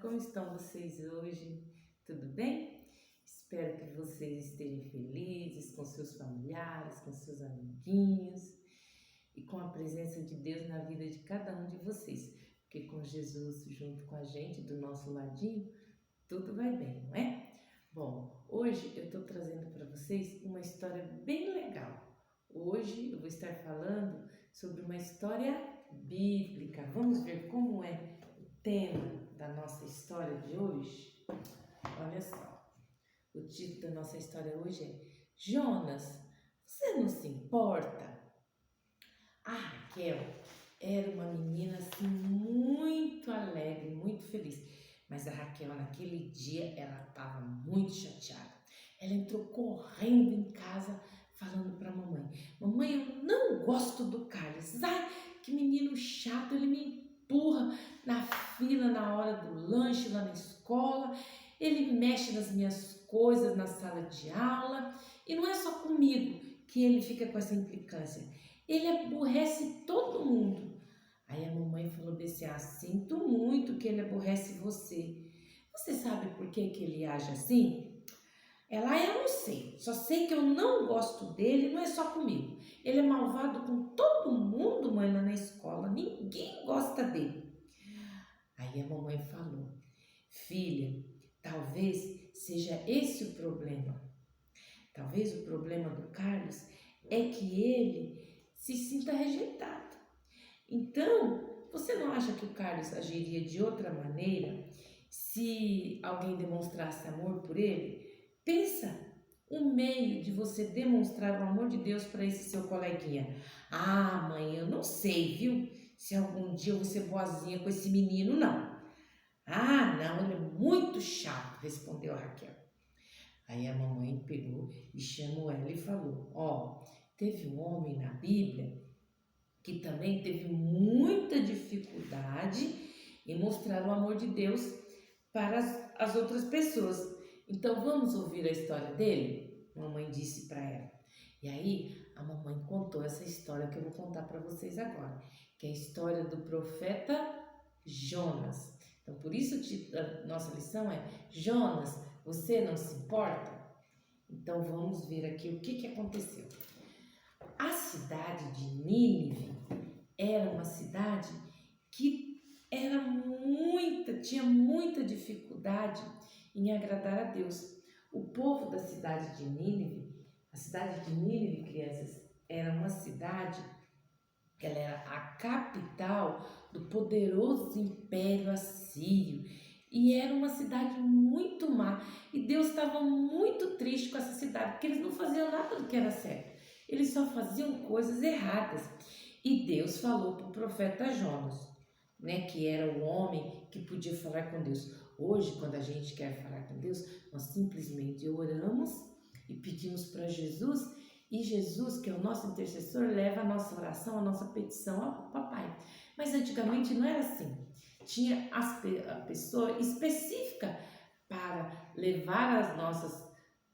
como estão vocês hoje? Tudo bem? Espero que vocês estejam felizes com seus familiares, com seus amiguinhos e com a presença de Deus na vida de cada um de vocês, porque com Jesus junto com a gente, do nosso ladinho, tudo vai bem, não é? Bom, hoje eu estou trazendo para vocês uma história bem legal. Hoje eu vou estar falando sobre uma história bíblica. Vamos ver como é o tema da nossa história de hoje? Olha só, o título da nossa história hoje é Jonas, você não se importa? A Raquel era uma menina assim muito alegre, muito feliz. Mas a Raquel naquele dia ela estava muito chateada. Ela entrou correndo em casa falando para a mamãe: Mamãe, eu não gosto do Carlos. Ai, que menino chato, ele me empurra na fila na hora do lanche lá na escola. Ele mexe nas minhas coisas na sala de aula. E não é só comigo que ele fica com essa implicância. Ele aborrece todo mundo. Aí a mamãe falou assim: sinto muito que ele aborrece você. Você sabe por que ele age assim? Ela, eu não sei. Só sei que eu não gosto dele, não é só comigo. Ele é malvado com todo mundo, mãe, lá na escola. Ninguém gosta dele. Aí a mamãe falou: Filha, talvez seja esse o problema. Talvez o problema do Carlos é que ele se sinta rejeitado. Então, você não acha que o Carlos agiria de outra maneira se alguém demonstrasse amor por ele? Pensa um meio de você demonstrar o amor de Deus para esse seu coleguinha. Ah, mãe, eu não sei, viu? Se algum dia eu vou ser boazinha com esse menino, não. Ah, não, ele é muito chato, respondeu a Raquel. Aí a mamãe pegou e chamou ela e falou: teve um homem na Bíblia que também teve muita dificuldade em mostrar o amor de Deus para as outras pessoas. Então vamos ouvir a história dele? A mamãe disse para ela. E aí a mamãe contou essa história que eu vou contar para vocês agora, que é a história do profeta Jonas. Então por isso o título da nossa lição é Jonas, você não se importa? Então vamos ver aqui o que aconteceu. A cidade de Nínive era uma cidade que tinha muita dificuldade em agradar a Deus. O povo da cidade de Nínive, a cidade de Nínive, crianças, era uma cidade que ela era a capital do poderoso império assírio e era uma cidade muito má e Deus estava muito triste com essa cidade porque eles não faziam nada do que era certo, eles só faziam coisas erradas. E Deus falou para o profeta Jonas, né, que era o homem que podia falar com Deus. Hoje, quando a gente quer falar com Deus, nós simplesmente oramos e pedimos para Jesus, e Jesus, que é o nosso intercessor, leva a nossa oração, a nossa petição ao papai. Mas antigamente não era assim. Tinha a pessoa específica para levar as nossas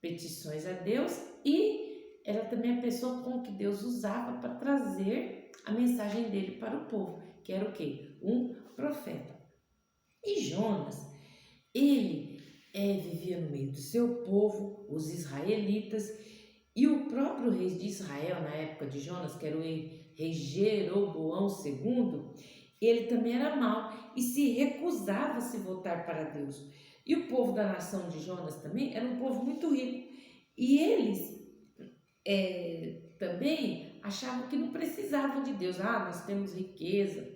petições a Deus, e era também a pessoa com que Deus usava para trazer a mensagem dele para o povo, que era o quê? Um profeta. E Jonas, ele vivia no meio do seu povo, os israelitas, e o próprio rei de Israel, na época de Jonas, que era o rei Jeroboão II, ele também era mau e se recusava a se voltar para Deus. E o povo da nação de Jonas também era um povo muito rico. E eles também achavam que não precisavam de Deus. Nós temos riqueza,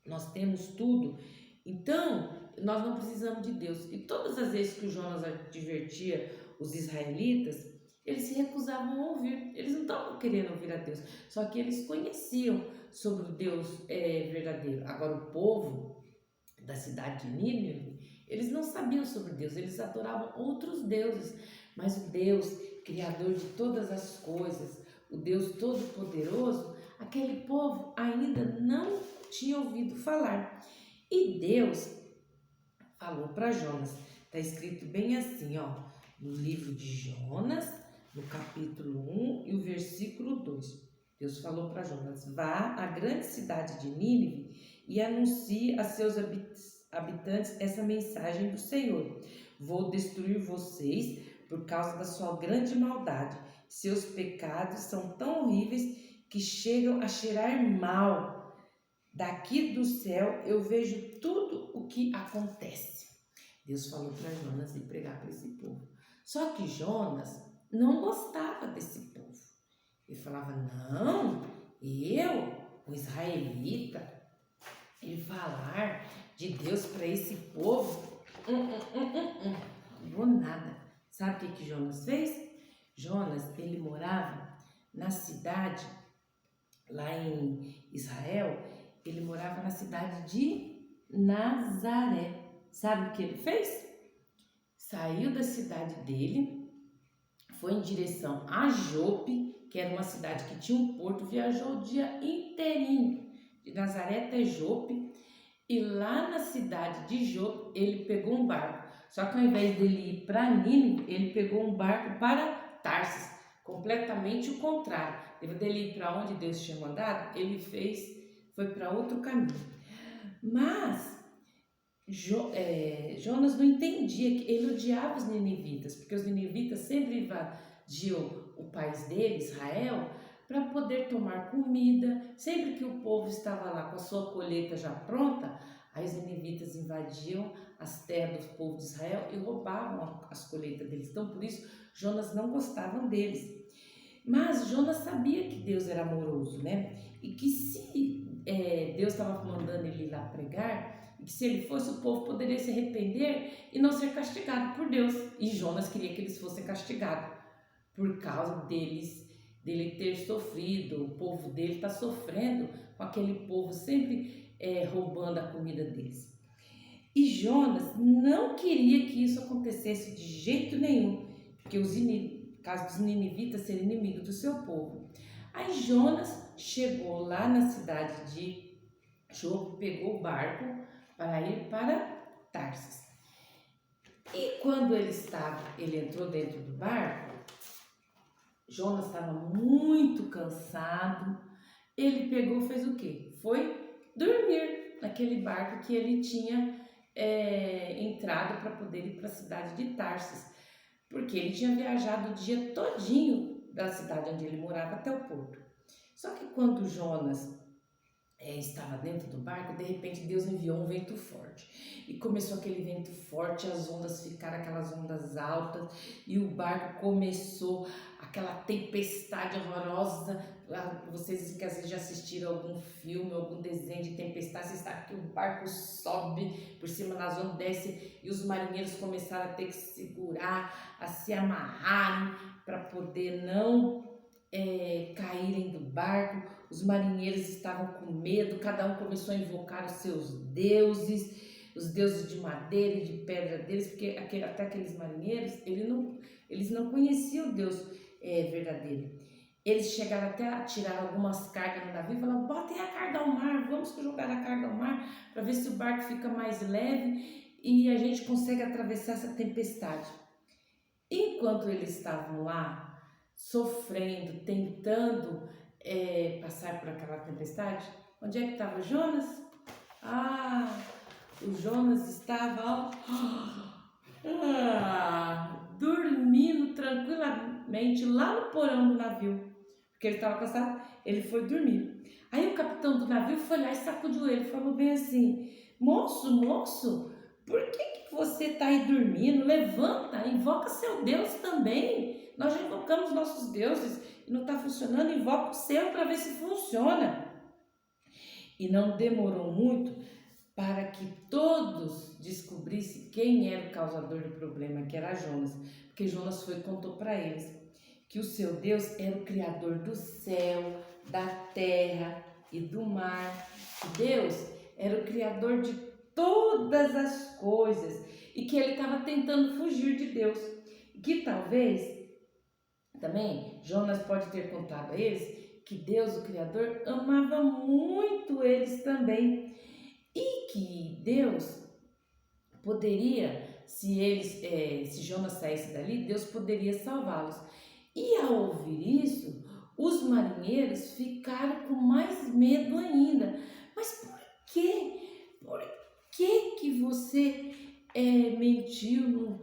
nós temos tudo, então nós não precisamos de Deus. E todas as vezes que o Jonas advertia os israelitas, eles se recusavam a ouvir, eles não estavam querendo ouvir a Deus, só que eles conheciam sobre o Deus verdadeiro. Agora o povo da cidade de Nínive, eles não sabiam sobre Deus, eles adoravam outros deuses, mas o Deus criador de todas as coisas, o Deus todo-poderoso, aquele povo ainda não tinha ouvido falar. E Deus falou para Jonas, está escrito bem assim, no livro de Jonas, no capítulo 1 e o versículo 2. Deus falou para Jonas: vá à grande cidade de Nínive e anuncie a seus habitantes essa mensagem do Senhor: vou destruir vocês por causa da sua grande maldade. Seus pecados são tão horríveis que chegam a cheirar mal. Daqui do céu eu vejo tudo o que acontece. Deus falou para Jonas ir pregar para esse povo. Só que Jonas não gostava desse povo. Ele falava: não, o israelita, ele falar de Deus para esse povo, não vou nada. Sabe o que Jonas fez? Jonas, ele morava na cidade, lá em Israel, ele morava na cidade de Nazaré. Sabe o que ele fez? Saiu da cidade dele, foi em direção a Jope, que era uma cidade que tinha um porto, viajou o dia inteirinho, de Nazaré até Jope, e lá na cidade de Jope ele pegou um barco. Só que ao invés dele ir para Nínive, ele pegou um barco para Tarsis, completamente o contrário. Dele ir para onde Deus tinha mandado, foi para outro caminho. Mas Jonas não entendia, que ele odiava os ninivitas, porque os ninivitas sempre invadiam o país dele, Israel, para poder tomar comida. Sempre que o povo estava lá com a sua colheita já pronta, aí os ninivitas invadiam as terras do povo de Israel e roubavam as colheitas deles. Então, por isso, Jonas não gostava deles. Mas Jonas sabia que Deus era amoroso, né? E que se Deus estava mandando ele ir lá pregar, e que se ele fosse, o povo poderia se arrepender e não ser castigado por Deus. E Jonas queria que eles fossem castigados por causa dele ter sofrido. O povo dele está sofrendo com aquele povo sempre roubando a comida deles. E Jonas não queria que isso acontecesse de jeito nenhum, porque caso dos ninivitas serem inimigos do seu povo. Aí Jonas chegou lá na cidade de Jope, pegou o barco para ir para Tarsis. E quando ele entrou dentro do barco, Jonas estava muito cansado. Ele pegou, fez o quê? Foi dormir naquele barco que ele tinha entrado para poder ir para a cidade de Tarsis, porque ele tinha viajado o dia todinho da cidade onde ele morava até o porto. Só que quando Jonas estava dentro do barco, de repente Deus enviou um vento forte. E começou aquele vento forte, as ondas ficaram aquelas ondas altas, e o barco começou aquela tempestade horrorosa. Vocês que às vezes já assistiram algum filme, algum desenho de tempestade, vocês sabem que o barco sobe por cima das ondas, desce, e os marinheiros começaram a ter que se segurar, a se amarrarem para poder não caírem do barco. Os marinheiros estavam com medo, cada um começou a invocar os seus deuses, os deuses de madeira e de pedra deles, porque até aqueles marinheiros, eles não conheciam o Deus verdadeiro. Eles chegaram até a tirar algumas cargas no navio e falaram: botem a carga ao mar, vamos jogar a carga ao mar para ver se o barco fica mais leve e a gente consegue atravessar essa tempestade. Enquanto eles estavam lá, sofrendo, tentando passar por aquela tempestade, onde é que estava Jonas? O Jonas estava dormindo tranquilamente lá no porão do navio, porque ele estava cansado. Ele foi dormir. Aí o capitão do navio foi lá e sacudiu ele, falou bem assim: moço, por que você está aí dormindo? Levanta, invoca seu Deus também. Nós já invocamos nossos deuses e não está funcionando, invoca o seu para ver se funciona. E não demorou muito para que todos descobrissem quem era o causador do problema, que era Jonas. Porque Jonas foi e contou para eles que o seu Deus era o criador do céu, da terra e do mar. Deus era o criador de todas as coisas e que ele estava tentando fugir de Deus. E que talvez também Jonas pode ter contado a eles que Deus, o Criador, amava muito eles também, e que Deus poderia, se Jonas saísse dali, Deus poderia salvá-los. E ao ouvir isso, os marinheiros ficaram com mais medo ainda. Mas por quê? Por que você mentiu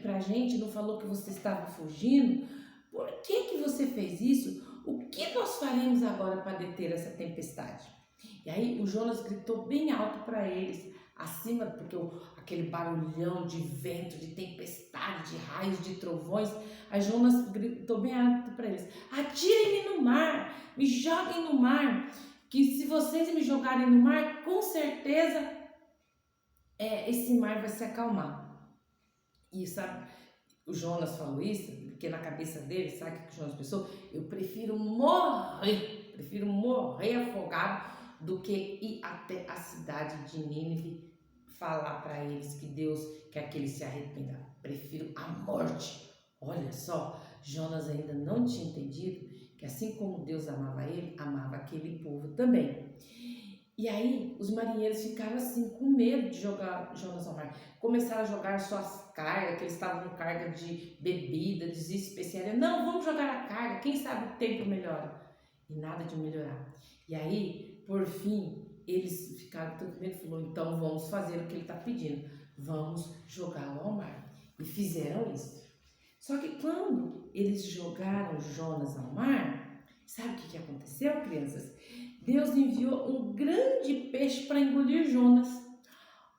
pra gente, não falou que você estava fugindo? Por que você fez isso? O que nós faremos agora para deter essa tempestade? E aí o Jonas gritou bem alto para eles, acima, porque aquele barulhão de vento, de tempestade, de raios, de trovões. Aí Jonas gritou bem alto para eles: atirem-me no mar, me joguem no mar, que se vocês me jogarem no mar, com certeza esse mar vai se acalmar. E sabe, o Jonas falou isso, porque na cabeça dele, sabe o que o Jonas pensou? Eu prefiro morrer afogado do que ir até a cidade de Nínive falar para eles que Deus quer que eles se arrependam. Prefiro a morte. Olha só, Jonas ainda não tinha entendido que assim como Deus amava ele, amava aquele povo também. E aí os marinheiros ficaram assim com medo de jogar Jonas ao mar. Começaram a jogar suas cargas, que eles estavam com carga de bebida, de especiaria. Não, vamos jogar a carga, quem sabe o tempo melhora. E nada de melhorar. E aí, por fim, eles ficaram com medo e falaram: então vamos fazer o que ele está pedindo. Vamos jogá-lo ao mar. E fizeram isso. Só que quando eles jogaram Jonas ao mar, sabe o que aconteceu, crianças? Deus enviou um grande peixe para engolir Jonas.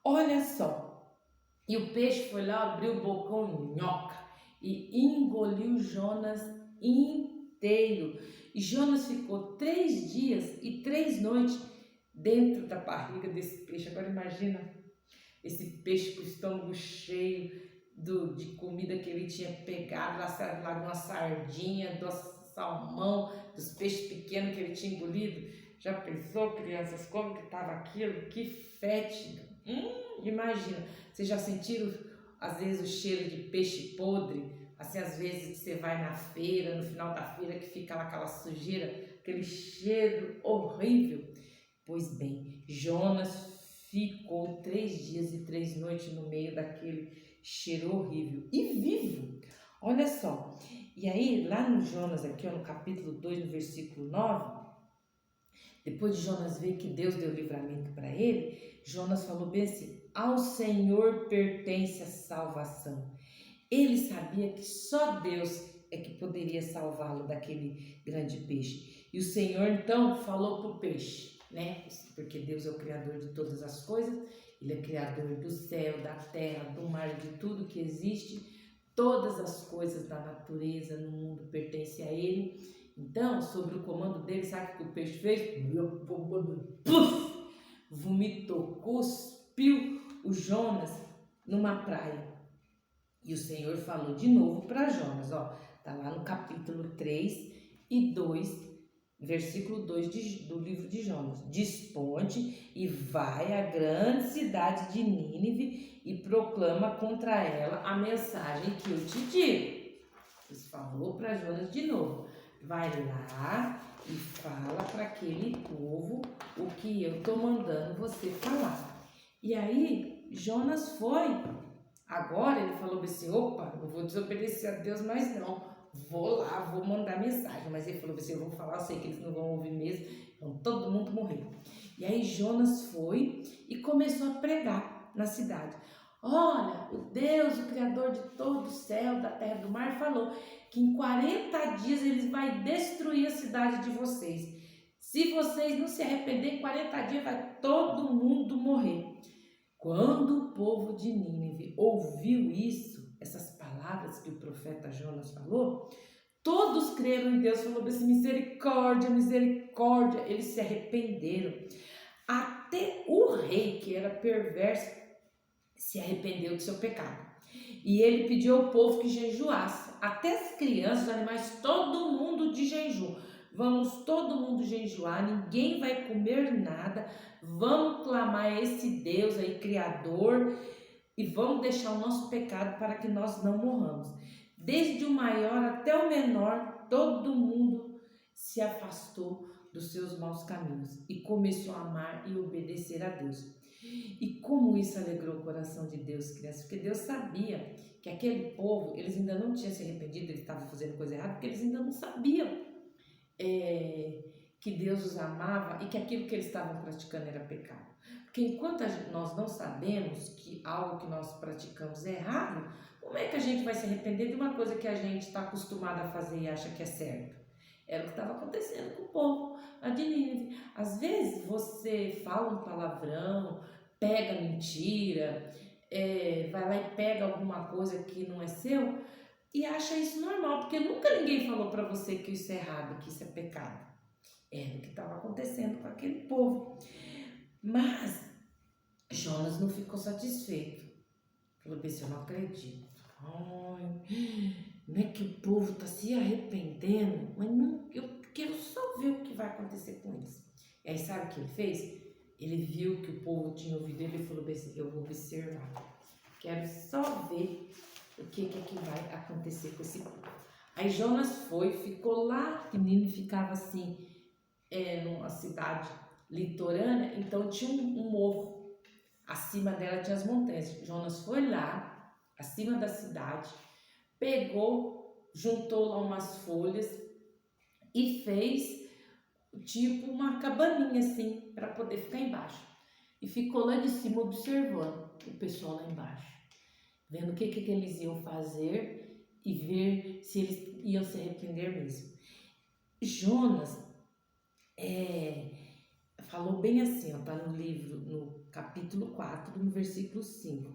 Olha só. E o peixe foi lá, abriu o bocão, nhoca, e engoliu Jonas inteiro. E Jonas ficou 3 dias e 3 noites dentro da barriga desse peixe. Agora imagina esse peixe com o estômago cheio de comida que ele tinha pegado lá de uma sardinha, do salmão, dos peixes pequenos que ele tinha engolido. Já pensou, crianças, como que estava aquilo? Que fétido! Imagina, vocês já sentiram às vezes o cheiro de peixe podre? Assim, às vezes que você vai na feira, no final da feira, que fica lá aquela sujeira, aquele cheiro horrível. Pois bem, Jonas ficou 3 dias e 3 noites no meio daquele cheiro horrível e vivo. Olha só, e aí lá no Jonas, aqui no capítulo 2, no versículo 9, depois de Jonas ver que Deus deu livramento para ele, Jonas falou bem assim: ao Senhor pertence a salvação. Ele sabia que só Deus é que poderia salvá-lo daquele grande peixe. E o Senhor então falou para o peixe, né? Porque Deus é o Criador de todas as coisas, Ele é Criador do céu, da terra, do mar, de tudo que existe. Todas as coisas da natureza no mundo pertencem a Ele. Então, sob o comando dele, sabe o que o peixe fez? Puf! Vomitou, cuspiu o Jonas numa praia. E o Senhor falou de novo para Jonas, ó, tá lá no capítulo 3 e 2, versículo 2 do livro de Jonas. Desponte e vai à grande cidade de Nínive e proclama contra ela a mensagem que eu te digo. Ele falou para Jonas de novo: vai lá e fala para aquele povo o que eu estou mandando você falar. E aí Jonas foi. Agora ele falou assim: opa, não vou desobedecer a Deus mais não, vou lá, vou mandar mensagem. Mas ele falou assim: eu vou falar, eu sei que eles não vão ouvir mesmo, então todo mundo morreu. E aí Jonas foi e começou a pregar na cidade. Olha, o Deus, o Criador de todo o céu, da terra e do mar, falou que em 40 dias ele vai destruir a cidade de vocês. Se vocês não se arrependerem, em 40 dias vai todo mundo morrer. Quando o povo de Nínive ouviu isso, essas palavras que o profeta Jonas falou, todos creram em Deus, falou assim: misericórdia, misericórdia. Eles se arrependeram. Até o rei, que era perverso, se arrependeu do seu pecado. E ele pediu ao povo que jejuasse. Até as crianças, os animais, todo mundo de jejum. Vamos todo mundo jejuar, ninguém vai comer nada. Vamos clamar a esse Deus aí, Criador, e vamos deixar o nosso pecado para que nós não morramos. Desde o maior até o menor, todo mundo se afastou dos seus maus caminhos e começou a amar e obedecer a Deus. E como isso alegrou o coração de Deus, crianças, porque Deus sabia que aquele povo, eles ainda não tinham se arrependido, eles estavam fazendo coisa errada, porque eles ainda não sabiam que Deus os amava e que aquilo que eles estavam praticando era pecado. Porque enquanto nós não sabemos que algo que nós praticamos é errado, como é que a gente vai se arrepender de uma coisa que a gente está acostumado a fazer e acha que é certo? Era o que estava acontecendo com o povo lá de Nínive. Às vezes você fala um palavrão, pega mentira, vai lá e pega alguma coisa que não é seu e acha isso normal, porque nunca ninguém falou para você que isso é errado, que isso é pecado. Era o que estava acontecendo com aquele povo. Mas Jonas não ficou satisfeito. Falou assim, eu não acredito. Ai, não é que o povo está se arrependendo, mas não, eu quero só ver o que vai acontecer com eles. E aí sabe o que ele fez? Ele viu que o povo tinha ouvido ele e falou assim, eu vou observar. Quero só ver o que é que vai acontecer com esse povo. Aí Jonas foi, ficou lá, o menino ficava assim, numa cidade litorânea, então tinha um morro, acima dela tinha as montanhas. Jonas foi lá, acima da cidade, pegou, juntou lá umas folhas e fez tipo uma cabaninha assim, para poder ficar embaixo. E ficou lá de cima observando o pessoal lá embaixo, vendo o que eles iam fazer e ver se eles iam se arrepender mesmo. Jonas falou bem assim, está no livro, no capítulo 4, no versículo 5.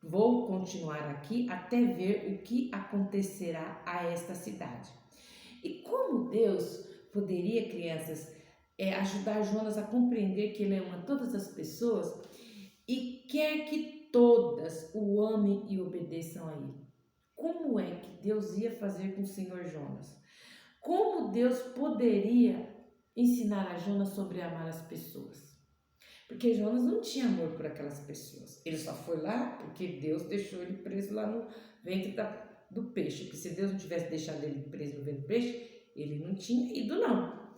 Vou continuar aqui até ver o que acontecerá a esta cidade. E como Deus poderia, crianças, ajudar Jonas a compreender que ele ama todas as pessoas e quer que todas o amem e obedeçam a ele? Como é que Deus ia fazer com o Senhor Jonas? Como Deus poderia ensinar a Jonas sobre amar as pessoas? Porque Jonas não tinha amor por aquelas pessoas. Ele só foi lá porque Deus deixou ele preso lá no ventre do peixe. Porque se Deus não tivesse deixado ele preso no ventre do peixe, ele não tinha ido não.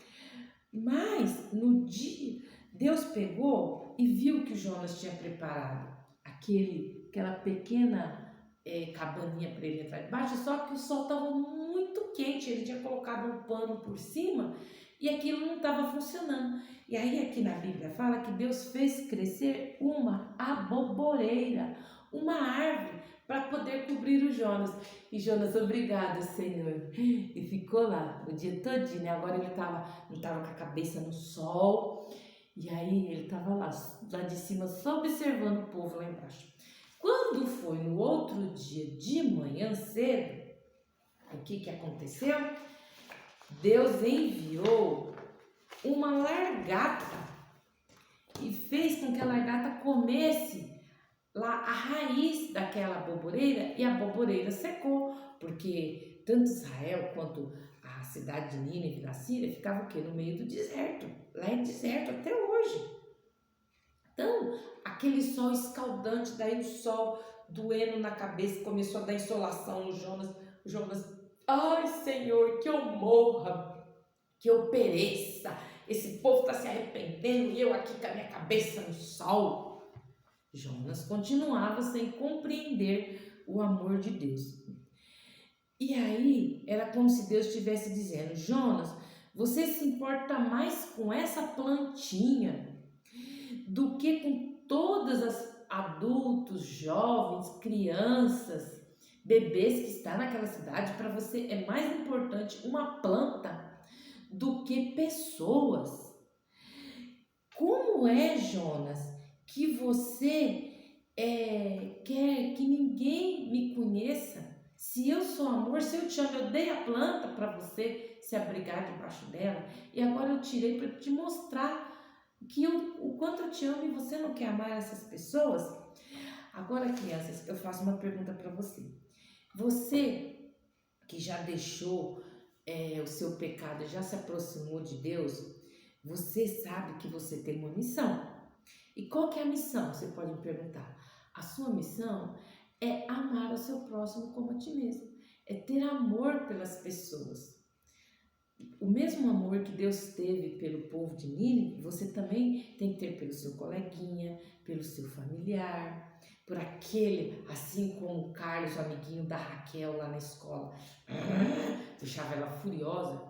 Mas no dia, Deus pegou e viu que Jonas tinha preparado aquela pequena cabaninha para ele entrar debaixo, só que o sol estava muito quente, ele tinha colocado um pano por cima e aquilo não estava funcionando. E aí aqui na Bíblia fala que Deus fez crescer uma aboboreira, uma árvore, para poder cobrir o Jonas. E Jonas, obrigado, Senhor. E ficou lá o dia todinho, né? Agora ele não estava com a cabeça no sol, e aí ele estava lá de cima, só observando o povo lá embaixo. Quando foi no outro dia de manhã cedo, o que aconteceu? Deus enviou uma largata e fez com que a largata comesse lá a raiz daquela aboboreira e a aboboreira secou, porque tanto Israel quanto a cidade de Nínive na Síria ficava o quê? No meio do deserto. Lá é deserto até hoje. Então, aquele sol escaldante, daí o sol doendo na cabeça, começou a dar insolação no Jonas. O Jonas, ai Senhor, que eu morra, que eu pereça. Esse povo está se arrependendo e eu aqui com a minha cabeça no sol. Jonas continuava sem compreender o amor de Deus. E aí, era como se Deus estivesse dizendo, Jonas, você se importa mais com essa plantinha do que com todas as adultos, jovens, crianças, bebês que estão naquela cidade. Para você é mais importante uma planta do que pessoas. Como é, Jonas, que você quer que ninguém me conheça? Se eu sou amor, se eu te amo, eu dei a planta para você se abrigar debaixo dela e agora eu tirei para te mostrar o quanto eu te amo e você não quer amar essas pessoas? Agora, crianças, eu faço uma pergunta para você. Você que já deixou o seu pecado, já se aproximou de Deus, você sabe que você tem uma missão. E qual que é a missão? Você pode me perguntar. A sua missão é amar o seu próximo como a ti mesmo. É ter amor pelas pessoas. O mesmo amor que Deus teve pelo povo de Nínive, você também tem que ter pelo seu coleguinha, pelo seu familiar, por aquele, assim como o Carlos, o amiguinho da Raquel lá na escola, deixava ela furiosa.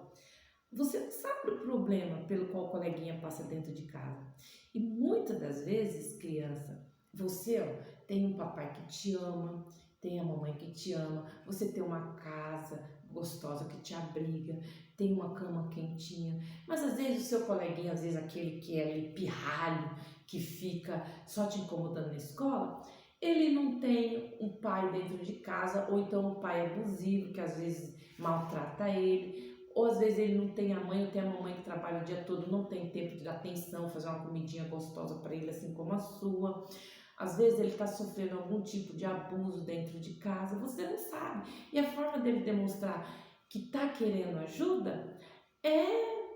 Você não sabe o problema pelo qual o coleguinha passa dentro de casa. E muitas das vezes, criança, você tem um papai que te ama, tem a mamãe que te ama, você tem uma casa gostosa que te abriga, tem uma cama quentinha, mas às vezes o seu coleguinha, às vezes aquele que é ali pirralho, que fica só te incomodando na escola, ele não tem um pai dentro de casa, ou então um pai abusivo que às vezes maltrata ele, ou às vezes ele não tem a mãe, ou tem a mamãe que trabalha o dia todo, não tem tempo de dar atenção, fazer uma comidinha gostosa para ele, assim como a sua. Às vezes ele está sofrendo algum tipo de abuso dentro de casa, você não sabe. E a forma dele demonstrar que está querendo ajuda é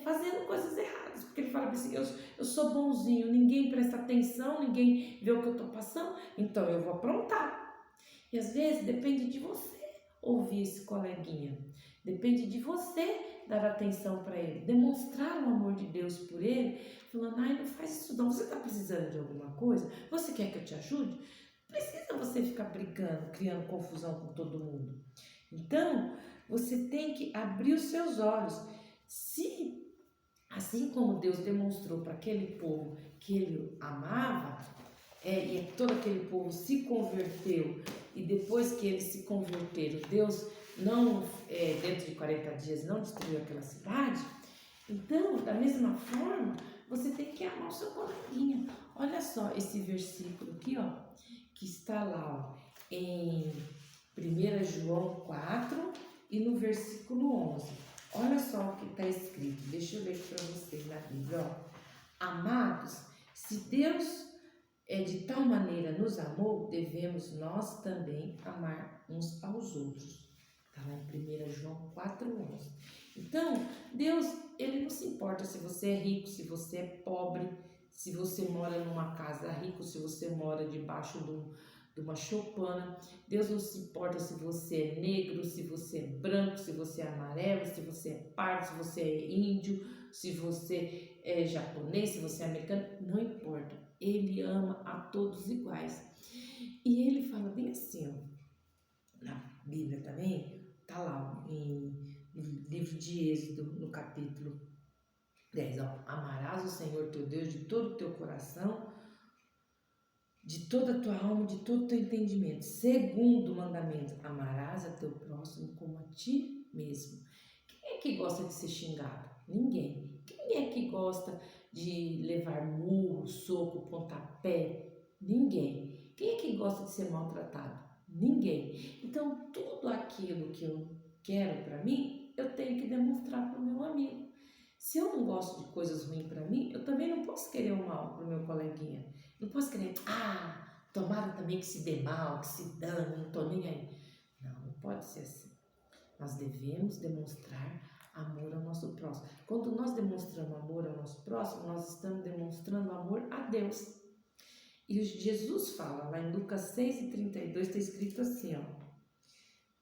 fazendo coisas erradas. Porque ele fala assim, eu sou bonzinho, ninguém presta atenção, ninguém vê o que eu estou passando, então eu vou aprontar. E às vezes depende de você ouvir esse coleguinha. Depende de você dar atenção para ele, demonstrar o amor de Deus por ele, falando, ai, não faz isso não, você está precisando de alguma coisa? Você quer que eu te ajude? Precisa você ficar brigando, criando confusão com todo mundo. Então, você tem que abrir os seus olhos. Se, assim como Deus demonstrou para aquele povo que ele amava, e todo aquele povo se converteu, e depois que eles se converteram, Deus não, dentro de 40 dias, não destruiu aquela cidade. Então, da mesma forma, você tem que amar o seu coleguinha. Olha só esse versículo aqui, que está lá, em 1 João 4 e no versículo 11. Olha só o que está escrito. Deixa eu ler para vocês na Bíblia. Amados, se Deus de tal maneira nos amou, devemos nós também amar uns aos outros. Está lá em 1 João 4:11. Então, Deus, ele não se importa se você é rico, se você é pobre, se você mora numa casa rica, se você mora debaixo de uma choupana. Deus não se importa se você é negro, se você é branco, se você é amarelo, se você é pardo, se você é índio, se você é japonês, se você é americano, não importa. Ele ama a todos iguais. E ele fala bem assim, na Bíblia também, tá lá no livro de Êxodo, no capítulo 10, amarás o Senhor teu Deus de todo o teu coração, de toda a tua alma, de todo o teu entendimento. Segundo o mandamento, amarás a teu próximo como a ti mesmo. Quem é que gosta de ser xingado? Ninguém. Quem é que gosta de levar murro, soco, pontapé? Ninguém. Quem é que gosta de ser maltratado? Ninguém. Então, tudo aquilo que eu quero para mim, eu tenho que demonstrar para o meu amigo. Se eu não gosto de coisas ruins para mim, eu também não posso querer o mal para o meu coleguinha. Não posso querer, tomara também que se dê mal, que se dane, não estou nem aí. Não pode ser assim. Nós devemos demonstrar amor ao nosso próximo. Quando nós demonstramos amor ao nosso próximo, nós estamos demonstrando amor a Deus. E Jesus fala, lá em Lucas 6:32, está escrito assim,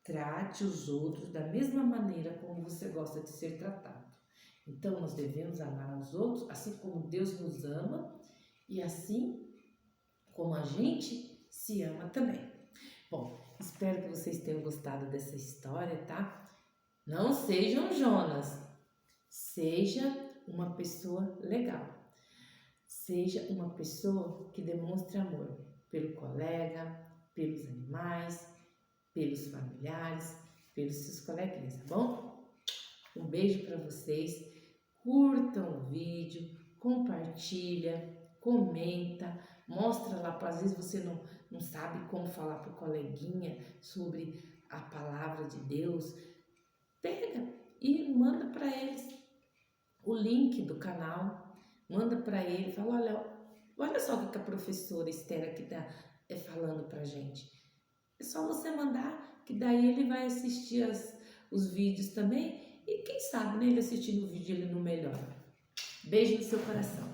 trate os outros da mesma maneira como você gosta de ser tratado. Então, nós devemos amar os outros, assim como Deus nos ama, e assim como a gente se ama também. Bom, espero que vocês tenham gostado dessa história, tá? Não sejam Jonas, seja uma pessoa legal. Seja uma pessoa que demonstre amor pelo colega, pelos animais, pelos familiares, pelos seus coleguinhas, tá bom? Um beijo para vocês, curtam o vídeo, compartilha, comenta, mostra lá, às vezes você não sabe como falar para o coleguinha sobre a palavra de Deus, pega e manda para eles o link do canal, manda para ele, fala, olha só o que a professora Esther aqui está falando para gente. É só você mandar, que daí ele vai assistir os vídeos também, e quem sabe, né, ele assistindo o vídeo ele não melhora. Beijo no seu coração.